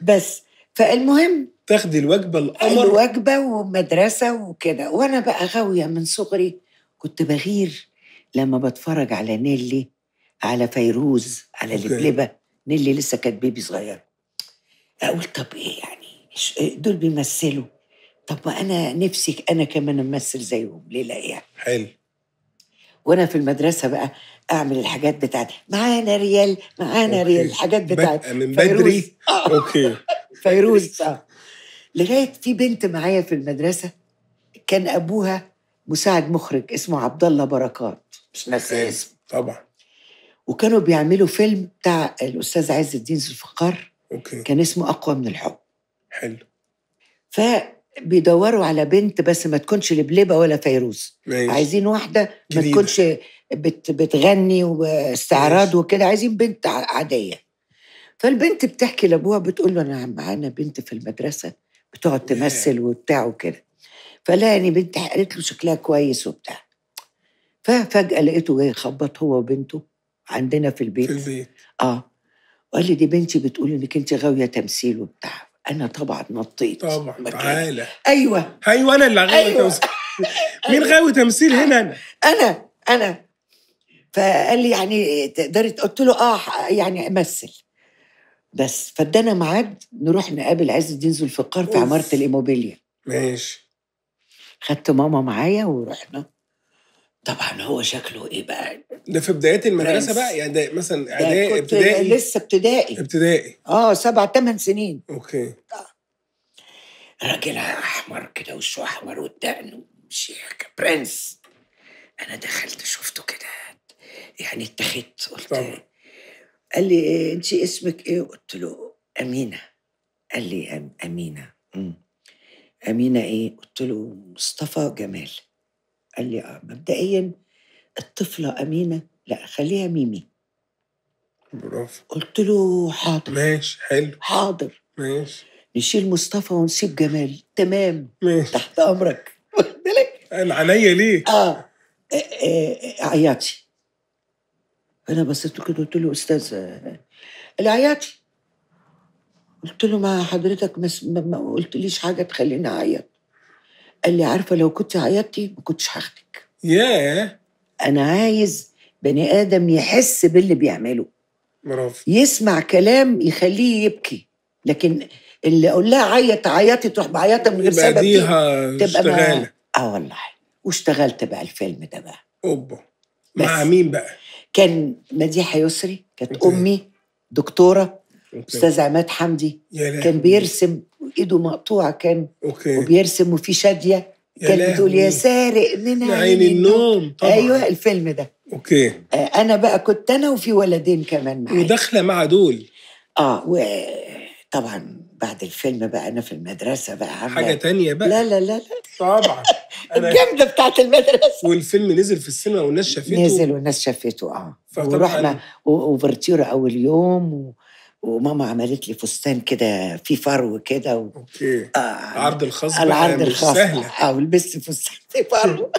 بس فالمهم تاخدي الوجبة القمر. الوجبة ومدرسة وكده. وأنا بقى غاوية من صغري، كنت بغير لما بتفرج على نيلي، على فيروز، على لبلبة. نيلي لسه كانت بيبي صغير. أقول طب إيه يعني دول بيمثلوا، طب ما أنا نفسي أنا كمان أمثل زيهم، ليه لا يعني. حلو. وأنا في المدرسة بقى أعمل الحاجات بتاعت معانا ريال معانا ريال، الحاجات بتاعت من فيروز. بدري. أوكي. فيروز. لغاية في بنت معايا في المدرسة كان أبوها مساعد مخرج اسمه عبد الله بركات، مش ناسي اسمه طبعا. وكانوا بيعملوا فيلم بتاع الأستاذ عز الدين ذو الفقار. أوكي. كان اسمه أقوى من الحب. حلو. فبيدوروا على بنت بس ما تكونش لبلبة ولا فيروز. ماشي. عايزين واحدة ما جديدة. تكونش بتغني واستعراض وكده، عايزين بنت عادية. فالبنت بتحكي لأبوها بتقول له أنا معانا بنت في المدرسة بتقعد تمثل وبتاع وكده. فلاني بنت قالت له شكلها كويس وبتاع. ففجأة لقيته جاي يخبط هو وبنته عندنا في البيت. وقال لي دي بنتي بتقول انك انت غاوية تمثيل وبتاع. انا طبعا نطيت. طبعا. تعالى. ايوه انا اللي غاوي تمثيل. مين غاوي تمثيل هنا؟ انا فقال لي يعني تقدري، قلت له يعني امثل بس. فادانا ميعاد نروح نقابل عز الدين ذو الفقار في عمارة الإيموبيليا. ماشي. خدت ماما معايا ورحنا. طبعا هو شكله ايه بقى؟ ده في بدايات المدرسة بقى يعني، ده مثلا اعدادي ابتدائي؟ لسه ابتدائي 7-8 سنين. اوكي. راجل احمر كده، وشه احمر والدقن شيك برنس. انا دخلت شفته كده يعني اتخذت قلت طبعا. قال لي إيه انت اسمك ايه؟ قلت له امينه. قال لي امينه. امينه ايه؟ قلت له مصطفى جمال. قال لي مبدئيا الطفله امينه لا خليها ميمي. برافو. قلت له حاضر. ماشي. حلو. حاضر. ماشي. نشيل مصطفى ونسيب جمال. تمام. ماشي. تحت امرك. واخد بالك؟ انا عينيا ليه؟ عياتي. انا بصيت له كده قلت له استاذ العياتي. قلت له ما حضرتك ما قلتليش حاجه تخليني اعيط. قال لي عارفه لو كنت عيطتي ما كنتش هاخدك. ياه. انا عايز بني ادم يحس باللي بيعمله. برافو. يسمع كلام يخليه يبكي، لكن اللي اقول لها عيطي تروح معيطه من غير سبب دي تبقى اشتغاله. والله. واشتغلت بقى الفيلم ده بقى. اوبا. مع مين بقى؟ كان مديحه يسري، كانت امي دكتوره. استاذ عماد حمدي كان بيرسم وايده مقطوعه كان. وبيرسم. وفي شاديه كانت بتقول يا سارق من عين النوم. طبعا. ايوه الفيلم ده. انا بقى كنت انا وفي ولدين كمان معايا وداخله مع دول. وطبعا بعد الفيلم بقى انا في المدرسه بقى عامله حاجه تانية بقى. لا طبعا. الجامده بتاعت المدرسه. والفيلم نزل في السينما والناس شافته. نزل والناس شافته. ورحنا وفرتيرة اول يوم وماما عملت لي فستان كده في فرو كده اوكي. عرض الخاص بقى العرض مش الخاص سهله. ولبست فستان في فرو.